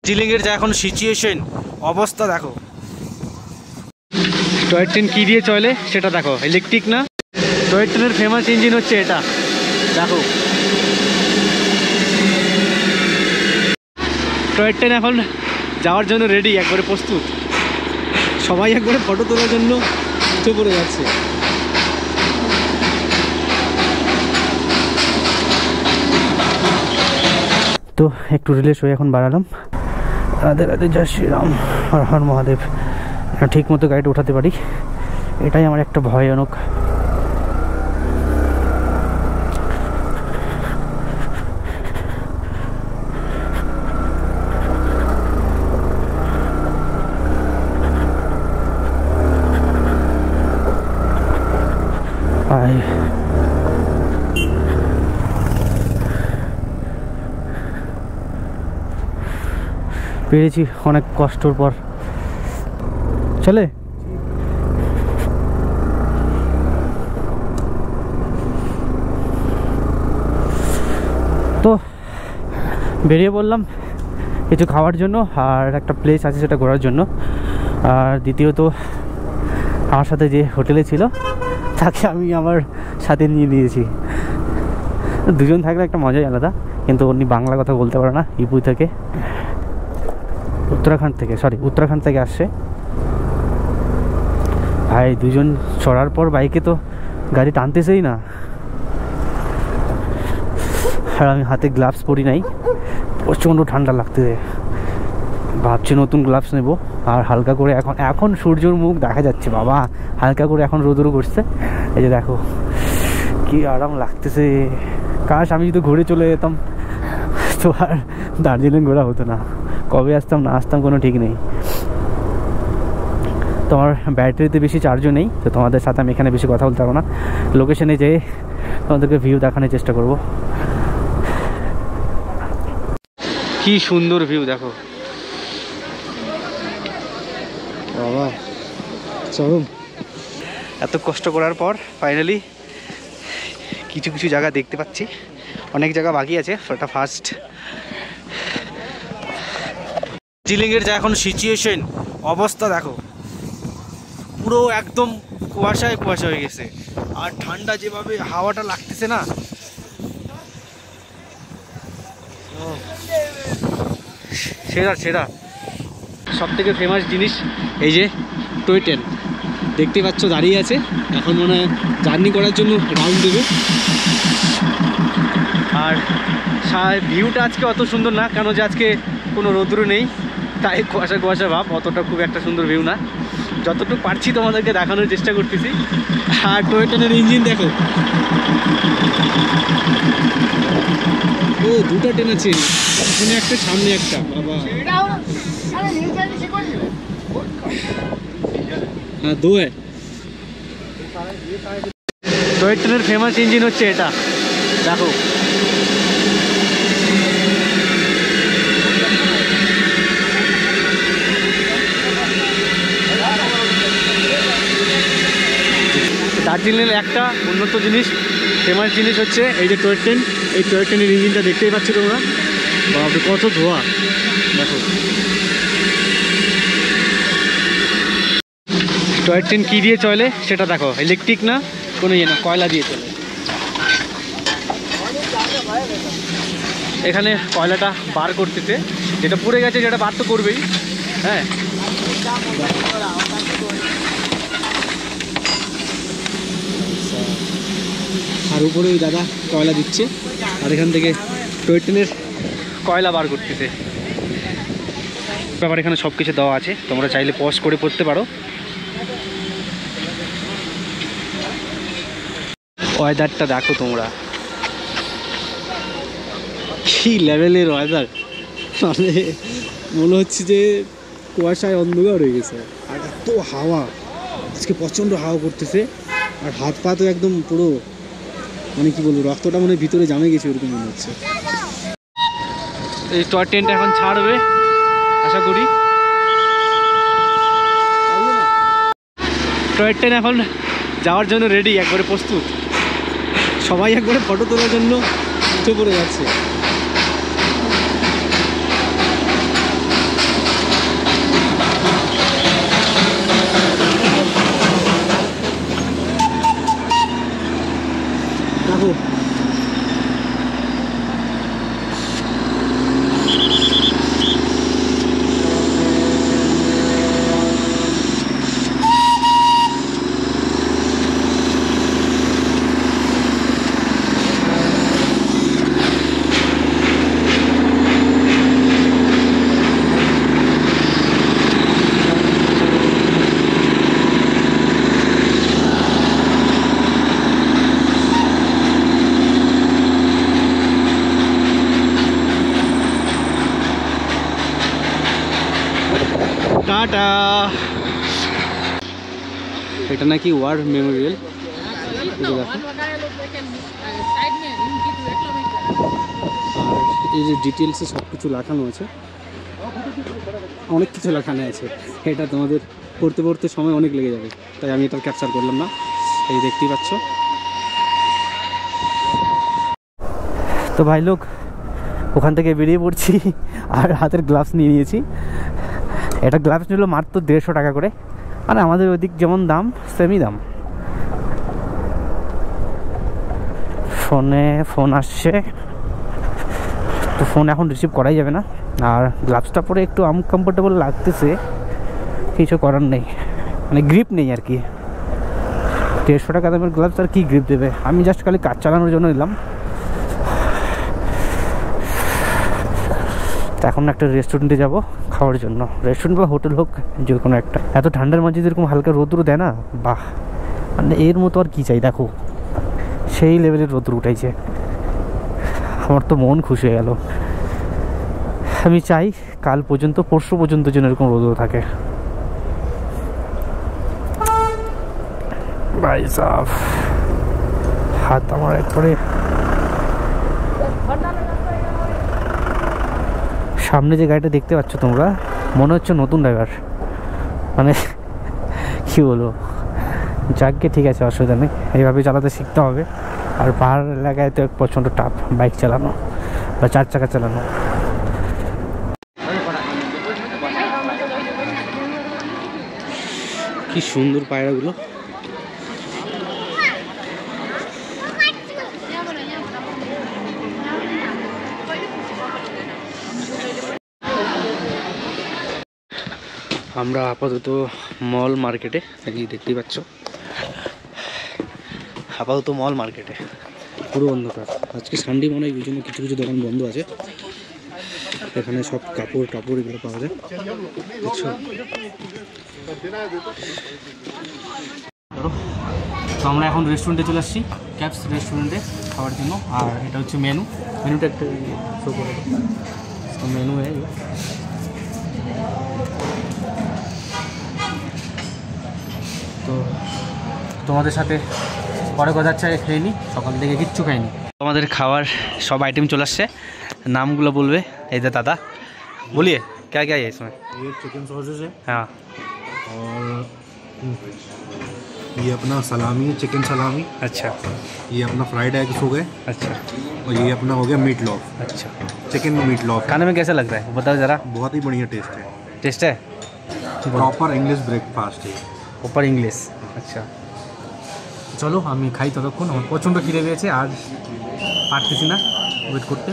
দার্জিলিংয়ের যা এখন সিচুয়েশন অবস্থা দেখো। টয় ট্রেন কী দিয়ে চলে সেটা দেখো, ইলেকট্রিক না। টয় ট্রেনের ফেমাস ইঞ্জিন হচ্ছে এটা দেখো। টয় ট্রেন এখন যাওয়ার জন্য রেডি, একবারে প্রস্তুত। সবাই একবারে ফটো তোলার জন্য উঠে পড়ে যাচ্ছে। তো একটু রিলেস হয়ে এখন বাড়ালাম। রাধে রাধে, জয় শ্রীরাম, হর হর মহাদেব। ঠিক মতো গাড়িটা উঠাতে পারি, এটাই আমার একটা ভয়ানক। পেরেছি অনেক কষ্টর পর। চলে তো বেরিয়ে পড়লাম কিছু খাওয়ার জন্য, আর একটা প্লেস আছে সেটা ঘোরার জন্য। আর দ্বিতীয়ত আমার সাথে যে হোটেলে ছিল তাকে আমি আমার সাথে নিয়ে নিয়েছি। দুজন থাকলে একটা মজাই আলাদা, কিন্তু উনি বাংলা কথা বলতে পারে না, ইপু থেকে, উত্তরাখণ্ড থেকে আসছে। ভাই দুজন চড়ার পর বাইকে তো গাড়ি টানতেছেই না। আর আমি হাতে গ্লাভস পরি নাই, প্রচণ্ড ঠান্ডা লাগতেছে। ভাবছি নতুন গ্লাভস নেব। আর হালকা করে এখন সূর্যর মুখ দেখা যাচ্ছে বাবা, হালকা করে এখন রোদরও করছে। এই যে দেখো কি আরাম লাগতেছে। কাশ আমি যদি ঘুরে চলে যেতাম তো আর দার্জিলিং ঘোরা হতো না। কবে আসতাম না আসতাম কোনো ঠিক নেই। তোমার ব্যাটারিতে বেশি চার্জও নেই, তো তোমাদের সাথে আমি এখানে বেশি কথা বলতে পারবো না। লোকেশনে যেয়ে তোমাদেরকে ভিউ দেখানোর চেষ্টা করব। কি সুন্দর ভিউ দেখো বাবা, চরম। এত কষ্ট করার পর ফাইনালি কিছু কিছু জায়গা দেখতে পাচ্ছি, অনেক জায়গা বাকি আছে। ওটা ফার্স্ট। দার্জিলিংয়ের যা এখন সিচুয়েশন অবস্থা দেখো, পুরো একদম কুয়াশায় কুয়াশা হয়ে গেছে। আর ঠান্ডা যেভাবে হাওয়াটা লাগতেছে না, সেরা। সব থেকে ফেমাস জিনিস এই যে টয় ট্রেন দেখতে পাচ্ছ দাঁড়িয়ে আছে। এখন মনে হয় জার্নি করার জন্য রাউন্ড দেবে। আর ভিউটা আজকে অত সুন্দর না, কেন যে আজকে কোনো রোদ্র নেই, তাই কুয়াশা কুয়াশা ভাব। অতটা খুব একটা সুন্দর ভিউ না, যতটুকু পারছি তোমাদেরকে দেখানোর চেষ্টা করতেছি। আর টয় ট্রেনের ইঞ্জিন দেখো, ও দুটো ট্রেন আছে, এখানে একটা সামনে একটা। বাবা হ্যাঁ দো হ্যাঁ। টয় ট্রেনের ফেমাস ইঞ্জিন হচ্ছে এটা দেখো। দার্জিলিংয়ের একটা উন্নত জিনিস, ফেমাস জিনিস হচ্ছে এই যে টয় ট্রেন। এই টয় ট্রেনের ইঞ্জিনটা দেখতেই পাচ্ছ তোমরা, বাবা কত ধোঁয়া দেখো। টয় ট্রেন কী দিয়ে চলে সেটা দেখো, ইলেকট্রিক না, কোনো ইয়ে না, কয়লা দিয়ে চলে। এখানে কয়লাটা বার করতেছে, যেটা পুড়ে গেছে সেটা বার তো করবেই। হ্যাঁ আর উপরে ওই দাদা কয়লা দিচ্ছে, আর এখান থেকে টয় ট্রেনের কয়লা বার করতেছে। ব্যাপার এখানে সব কিছু দেওয়া আছে, তোমরা চাইলে পজ করে পড়তে পারো। ওয়েদারটা দেখো তোমরা, কি লেভেলের ওয়েদার। মানে মনে হচ্ছে যে কুয়াশায় অন্ধকার হয়ে গেছে। আর এত হাওয়া আজকে, প্রচণ্ড হাওয়া করতেছে। আর হাত পা তো একদম পুরো, মানে কি বলবো, রক্তটা মনে ভিতরে জামে গেছে ওরকম মনে হচ্ছে। এই টয় ট্রেনটা এখন ছাড়বে আশা করি। টয় ট্রেন এখন যাওয়ার জন্য রেডি, একবারে প্রস্তুত। সবাই একবারে ফটো তোলার জন্য উঠে পড়ে যাচ্ছে। টাটা। এটা নাকি ওয়ার মেমোরিয়াল। আর এই যে ডিটেলসে সব কিছু লেখানো আছে, অনেক কিছু লেখানো আছে। এটা তোমাদের পড়তে পড়তে সময় অনেক লেগে যাবে, তাই আমি এটা ক্যাপচার করলাম না। এই দেখতেই পাচ্ছ। তো ভাই লোক ওখান থেকে বেরিয়ে পড়ছি আর হাতের গ্লাভস নিয়ে নিয়েছি। এটা গ্লাভস নিল মাত্র 150 টাকা করে, মানে আমাদের ওইদিক যেমন দাম সেমই দাম। ফোন আসছে, তো ফোন এখন রিসিভ করাই যাবে না। আর গ্লাভসটা পরে একটু আনকমফোর্টেবল লাগতেছে, কিছু করার নেই, মানে গ্রিপ নেই আর কি। 150 টাকা দামের গ্লাভস আর কি গ্রিপ দেবে। আমি জাস্ট খালি কাজ চালানোর জন্য নিলাম। তো এখন একটা রেস্টুরেন্টে যাব খাওয়ার জন্য, রেস্টুরেন্ট বা হোটেল হোক যে কোনো একটা। এত ঠান্ডার মাঝে যেরকম হালকা রোদ্রু দেয় না, বাহ, মানে এর মতো আর কি চাই। দেখো সেই লেভেলের রোদ্রু উঠাইছে, আমার তো মন খুশি হয়ে গেল। আমি চাই কাল পর্যন্ত পরশু পর্যন্ত যেন এরকম রোদ্রু থাকে। ভাই সাহেব হাত আমার একবারে। সামনে যে গাড়িটা দেখতে পাচ্ছ তোমরা, মনে হচ্ছে নতুন ড্রাইভার, মানে কি বলবো। যাকে ঠিক আছে, অসুবিধা নেই, এইভাবে চালাতে শিখতে হবে। আর পাহাড় এলাকায় তো প্রচণ্ড টাফ বাইক চালানো বা 4 চাকা চালানো। কি সুন্দর পায়রাগুলো। আমরা আপাতত মল মার্কেটে, এই দেখতেই পাচ্ছ, আপাতত মল মার্কেটে পুরো অন্ধকার। আজকে সানডে মনে হয়, ওই জন্য কিছু কিছু দোকান বন্ধ আছে। এখানে সব কাপড় টাপড় এগুলো পাওয়া যায়, বুঝছো। তো আমরা এখন রেস্টুরেন্টে চলে আসছি, ক্যাপস রেস্টুরেন্টে খাওয়ার জন্য। আর এটা হচ্ছে মেনুটা একটা শো করে। তো মেনু তো তোমাদের সাথে পরে কথা হচ্ছে। খেয়ে নি, সকাল থেকে কিচ্ছু খাইনি। তোমাদের খাওয়ার সব আইটেম চলে আসছে, নামগুলো বলবে। এই যে দাদা বলিए क्या क्या है इसमें? ये चिकन सॉसेज है हाँ, और ये अपना सलामी है, चिकन सलामी। अच्छा ये अपना फ्राइड एग्स हो गए, अच्छा और ये अपना हो गया मीट लॉफ, अच्छा। Chicken meet loaf. खाने में कैसा लग रहा है बताओ ज़रा। बहुत ही बढ़िया टेस्ट है, टेस्ट है प्रॉपर इंग्लिश ब्रेकफास्ट है। ऊपर इंग्लिश। আচ্ছা চলো আমি খাই ততক্ষণ। আমার প্রচণ্ড খিদে পেয়েছে আর পারতেছি না ওয়েট করতে।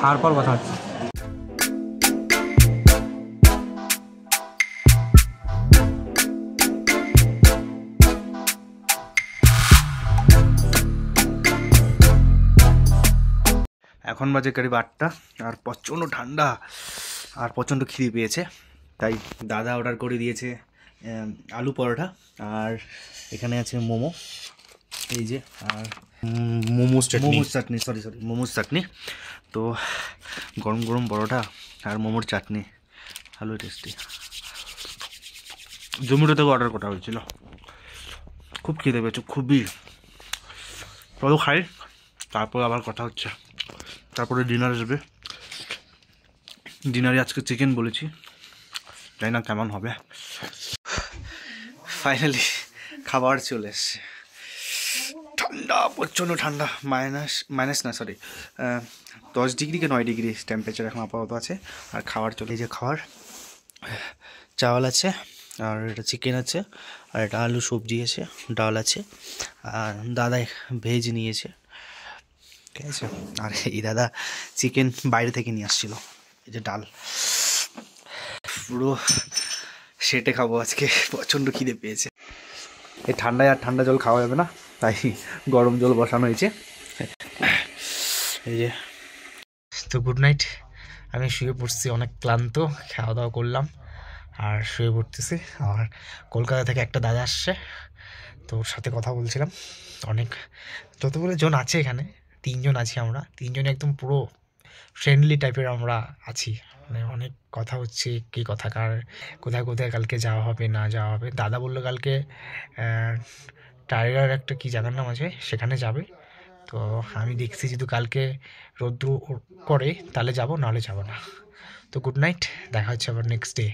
খাওয়ার পর কথা হচ্ছে। এখন বাজে করিব 8টা, আর প্রচণ্ড ঠান্ডা আর প্রচণ্ড খিদে পেয়েছে। তাই দাদা অর্ডার করে দিয়েছে আলু পরোটা, আর এখানে আছে মোমো, এই যে, আর মোমোস চাটনি, সরি মোমোস চাটনি। তো গরম গরম পরোটা আর মোমোর চাটনি, ভালো টেস্টি। জোম্যাটো থেকে অর্ডার করা হয়েছিল। খুব খিদে পেয়েছে, খুবই। চলো খাই, তারপর আবার কথা হচ্ছে। তারপরে ডিনার আসবে। ডিনারে আজকে চিকেন বলেছি, জানি না কেমন হবে। ফাইনালি খাবার চলে এসছে। ঠান্ডা, প্রচণ্ড ঠান্ডা, মাইনাস না সরি 10 ডিগ্রি কি 9 ডিগ্রি টেম্পারেচার এখন আপাতত আছে। আর খাবার চলে, এই যে খাবার, চাওয়াল আছে, আর এটা চিকেন আছে, আর এটা আলু সবজি আছে, ডাল আছে, আর দাদা ভেজ নিয়েছে, ঠিক আছে। আর এই দাদা চিকেন বাইরে থেকে নিয়ে আসছিল। এই যে ডাল, পুরো সেটে খাবো আজকে। প্রচণ্ড খিদে পেয়েছে। এই ঠান্ডায় আর ঠান্ডা জল খাওয়া যাবে না, তাই গরম জল বসানো হয়েছে। এই যে, তো গুড নাইট। আমি শুয়ে পড়ছি, অনেক ক্লান্ত, খাওয়া দাওয়া করলাম আর শুয়ে পড়তেছি। আর কলকাতা থেকে একটা দাদা আসছে, তো ওর সাথে কথা বলছিলাম। অনেক যতগুলো জন আছে এখানে, 3 জন আছি আমরা, 3 জনে একদম পুরো ফ্রেন্ডলি টাইপের আমরা আছি, মানে অনেক কথা হচ্ছে কী কথা কার কোথায় কোথায় কালকে যাওয়া হবে না যাওয়া হবে। দাদা বললো কালকে টাইগার একটা কী জায়গার নাম আছে সেখানে যাবে। তো আমি দেখছি যদি কালকে রোদ্দুর করে তাহলে যাব, নাহলে যাব না। তো গুড নাইট, দেখা হচ্ছে আবার নেক্সট ডে।